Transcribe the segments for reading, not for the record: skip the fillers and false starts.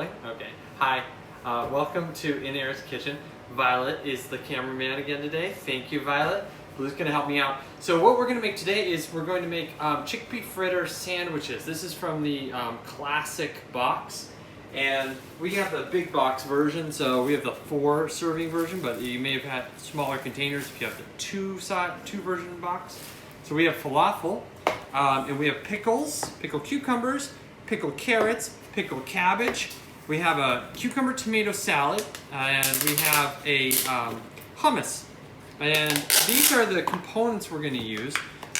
rolling? Okay. Hi, welcome to In Air's Kitchen. Violet is the cameraman again today. Thank you, Violet. Who's going to help me out. So what we're going to make today is we're going to make chickpea fritter sandwiches. This is from the classic box. And we have the big box version, so we have the 4 serving version, but you may have had smaller containers if you have the 2 version box. So we have falafel, and we have pickles, pickled cucumbers, pickled carrots, pickled cabbage. We have a cucumber tomato salad, and we have a hummus. And these are the components we're going to use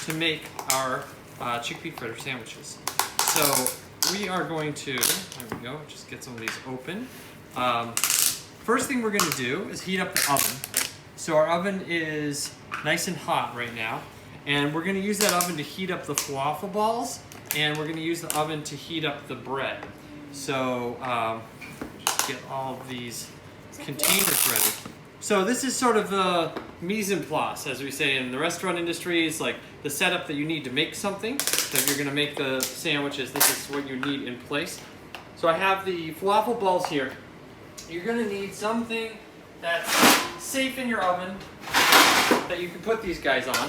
to make our chickpea fritter sandwiches. So we are going to, there we go, just get some of these open. First thing we're going to do is heat up the oven. So our oven is nice and hot right now. And we're going to use that oven to heat up the falafel balls. And we're going to use the oven to heat up the bread. So just get all of these containers ready. So this is sort of the mise en place, as we say in the restaurant industry. It's like the setup that you need to make something. So if you're going to make the sandwiches, this is what you need in place. So I have the falafel balls here. You're going to need something that's safe in your oven that you can put these guys on.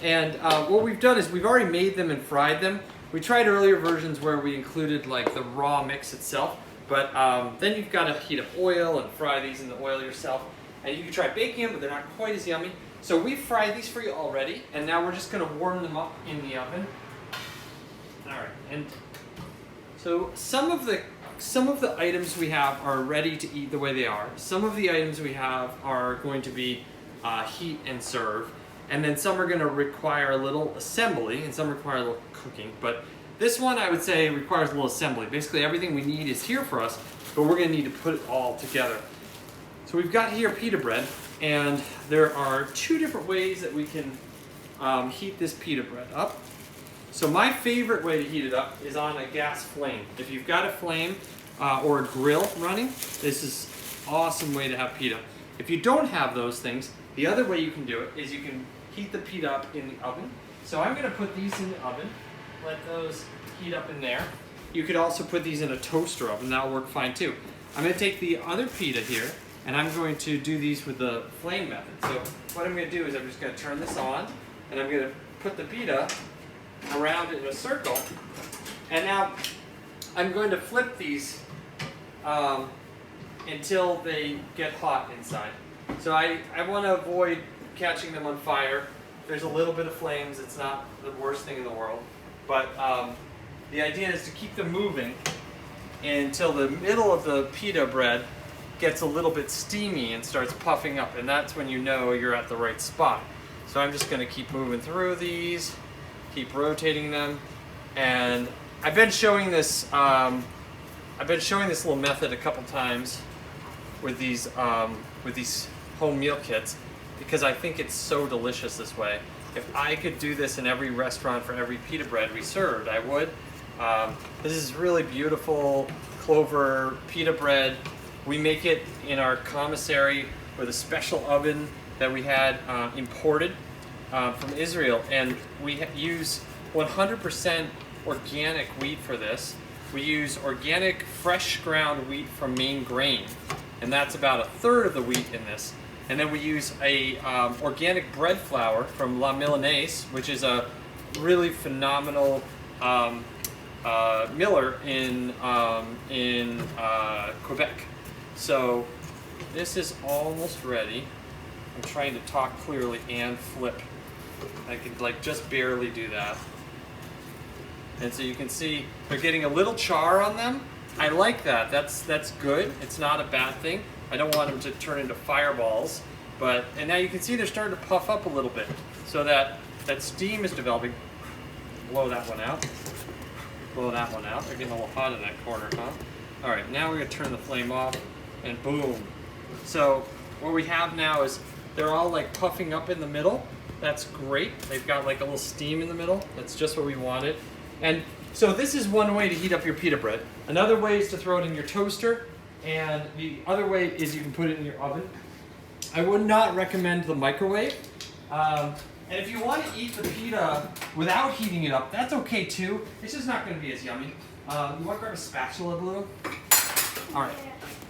And what we've done is we've already made them and fried them. We tried earlier versions where we included like the raw mix itself, but then you've got to heat up oil and fry these in the oil yourself. And you can try baking them, but they're not quite as yummy. So we fried these for you already, and now we're just going to warm them up in the oven. All right, and so some of the items we have are ready to eat the way they are. Some of the items we have are going to be heat and serve, and then some are going to require a little assembly, and some require a little cooking. But this one, I would say, requires a little assembly. Basically, everything we need is here for us, but we're going to need to put it all together. So we've got here pita bread, and there are 2 different ways that we can heat this pita bread up. So my favorite way to heat it up is on a gas flame. If you've got a flame or a grill running, this is an awesome way to have pita. If you don't have those things, the other way you can do it is you can heat the pita up in the oven. So I'm going to put these in the oven, let those heat up in there. You could also put these in a toaster oven, that'll work fine too. I'm going to take the other pita here, and I'm going to do these with the flame method. So what I'm going to do is I'm just going to turn this on, and I'm going to put the pita around in a circle. And now I'm going to flip these until they get hot inside. So I want to avoid catching them on fire. There's a little bit of flames. It's not the worst thing in the world. But the idea is to keep them moving until the middle of the pita bread gets a little bit steamy and starts puffing up, and that's when you know you're at the right spot. So I'm just going to keep moving through these, keep rotating them, and I've been showing this little method a couple times with these home meal kits because I think it's so delicious this way. If I could do this in every restaurant for every pita bread we served, I would. This is really beautiful Clover pita bread. We make it in our commissary with a special oven that we had imported from Israel, and we use 100% organic wheat for this. We use organic fresh ground wheat from Maine Grain, and that's about 1/3 of the wheat in this. And then we use a organic bread flour from La Milanese, which is a really phenomenal miller in Quebec. So this is almost ready. I'm trying to talk clearly and flip. I could like just barely do that. And so you can see they're getting a little char on them. I like that. That's good. It's not a bad thing. I don't want them to turn into fireballs. And now you can see they're starting to puff up a little bit. So that steam is developing. Blow that one out. Blow that one out. They're getting a little hot in that corner, huh? All right, now we're going to turn the flame off. And boom. So what we have now is they're all like puffing up in the middle. That's great. They've got like a little steam in the middle. That's just what we wanted. And so this is one way to heat up your pita bread. Another way is to throw it in your toaster. And the other way is you can put it in your oven. I would not recommend the microwave. And if you want to eat the pita without heating it up, that's okay too. It's just not going to be as yummy. You want to grab a spatula, Blue? All right.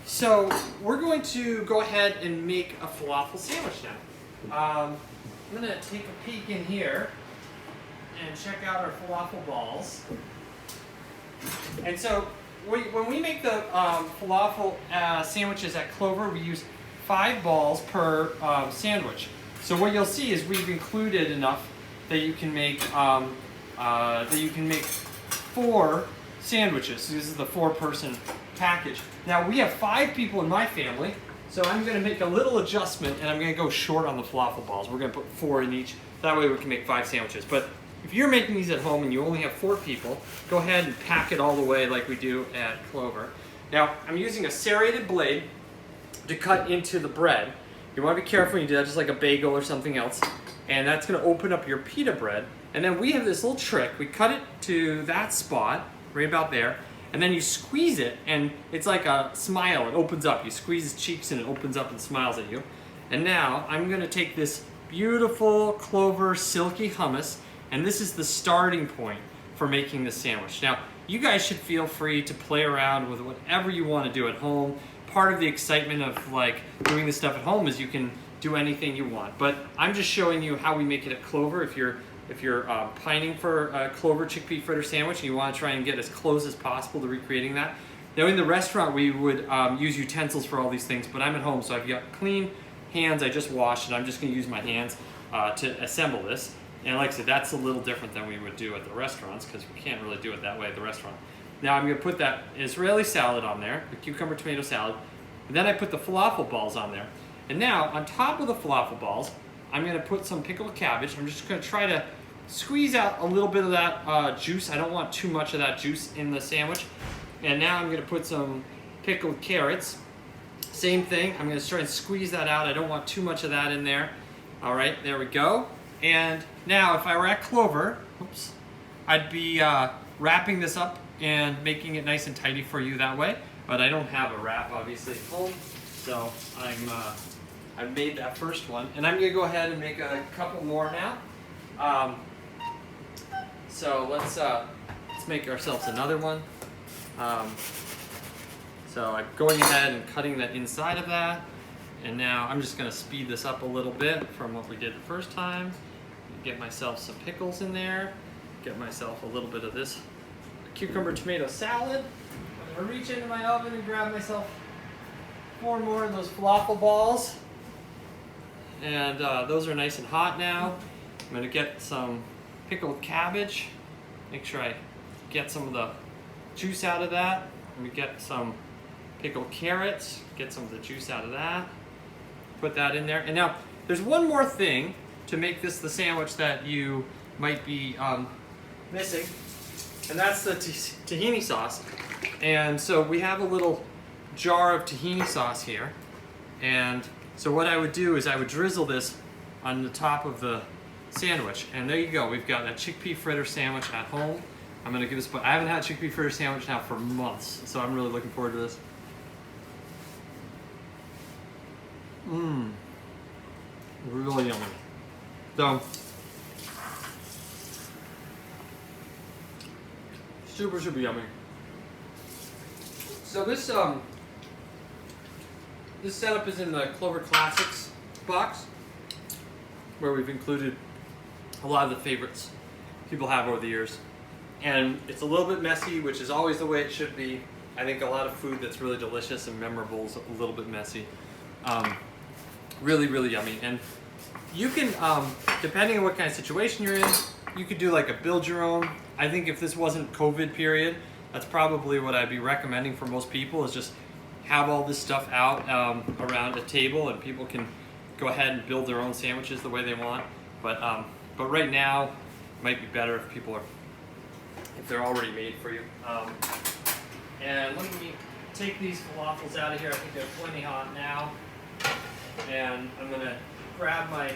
So we're going to go ahead and make a falafel sandwich now. I'm gonna take a peek in here and check out our falafel balls. And so when we make the falafel sandwiches at Clover, we use 5 balls per sandwich. So what you'll see is we've included enough that you can make 4 sandwiches. So this is the 4-person package. Now we have 5 people in my family, so I'm going to make a little adjustment and I'm going to go short on the falafel balls. We're going to put 4 in each. That way we can make 5 sandwiches. But if you're making these at home and you only have 4 people, go ahead and pack it all the way like we do at Clover. Now I'm using a serrated blade to cut into the bread. You want to be careful when you do that, just like a bagel or something else. And that's going to open up your pita bread. And then we have this little trick. We cut it to that spot, right about there. And then you squeeze it, and it's like a smile. It opens up. You squeeze his cheeks, and it opens up and smiles at you. And now I'm going to take this beautiful Clover silky hummus, and this is the starting point for making this sandwich. Now, you guys should feel free to play around with whatever you want to do at home. Part of the excitement of like doing this stuff at home is you can do anything you want. But I'm just showing you how we make it at Clover. If you're pining for a Clover chickpea fritter sandwich and you want to try and get as close as possible to recreating that. Now in the restaurant we would use utensils for all these things, but I'm at home, so I've got clean hands. I just washed and I'm just going to use my hands to assemble this. And like I said, that's a little different than we would do at the restaurants because we can't really do it that way at the restaurant. Now I'm going to put that Israeli salad on there, the cucumber tomato salad, and then I put the falafel balls on there. And now on top of the falafel balls, I'm going to put some pickled cabbage. I'm just going to try to squeeze out a little bit of that juice. I don't want too much of that juice in the sandwich. And now I'm going to put some pickled carrots. Same thing. I'm going to try and squeeze that out. I don't want too much of that in there. All right, there we go. And now if I were at Clover, oops, I'd be wrapping this up and making it nice and tidy for you that way. But I don't have a wrap obviously at home, so I've made that first one, and I'm going to go ahead and make a couple more now. So let's make ourselves another one. So I'm going ahead and cutting the inside of that, and now I'm just going to speed this up a little bit from what we did the first time. Get myself some pickles in there. Get myself a little bit of this cucumber tomato salad. I'm going to reach into my oven and grab myself 4 more of those falafel balls. And those are nice and hot now. I'm going to get some pickled cabbage. Make sure I get some of the juice out of that. Let me get some pickled carrots. Get some of the juice out of that. Put that in there. And now, there's one more thing to make this the sandwich that you might be missing. And that's the tahini sauce. And so we have a little jar of tahini sauce here. And so what I would do is I would drizzle this on the top of the sandwich. And there you go. We've got a chickpea fritter sandwich at home. I'm going to give this, but I haven't had a chickpea fritter sandwich now for months. So I'm really looking forward to this. Mmm. Really yummy. So, super, super yummy. So this setup is in the Clover Classics box, where we've included a lot of the favorites people have over the years. And it's a little bit messy, which is always the way it should be. I think a lot of food that's really delicious and memorable is a little bit messy. Really, really yummy. And you can, depending on what kind of situation you're in, you could do like a build your own. I think if this wasn't COVID period, that's probably what I'd be recommending for most people, is just have all this stuff out around a table and people can go ahead and build their own sandwiches the way they want. But right now, it might be better if they're already made for you. And let me take these falafels out of here. I think they're plenty hot now. And I'm gonna grab my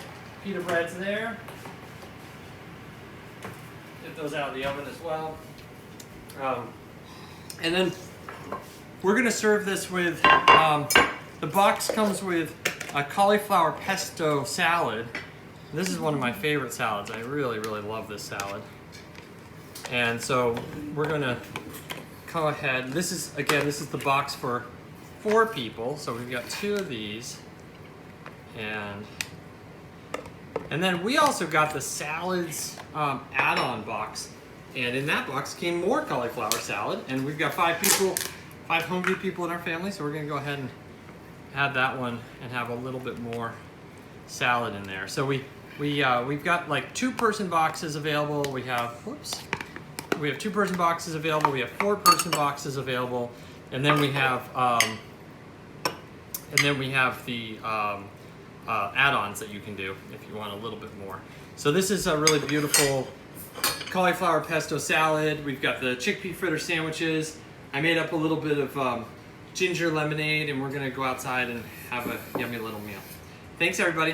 pita breads there. Get those out of the oven as well. And then we're gonna serve this with, the box comes with a cauliflower pesto salad. This is one of my favorite salads. I really, really love this salad. And so we're gonna go ahead. This is the box for 4 people, so we've got 2 of these. And then we also got the salads add-on box. And in that box came more cauliflower salad. And we've got 5 people, 5 hungry people in our family, so we're gonna go ahead and add that one and have a little bit more salad in there. So we've got like 2-person boxes available. We have 2-person boxes available. We have 4-person boxes available, and then we have the add-ons that you can do if you want a little bit more. So this is a really beautiful cauliflower pesto salad. We've got the chickpea fritter sandwiches. I made up a little bit of ginger lemonade, and we're gonna go outside and have a yummy little meal. Thanks, everybody.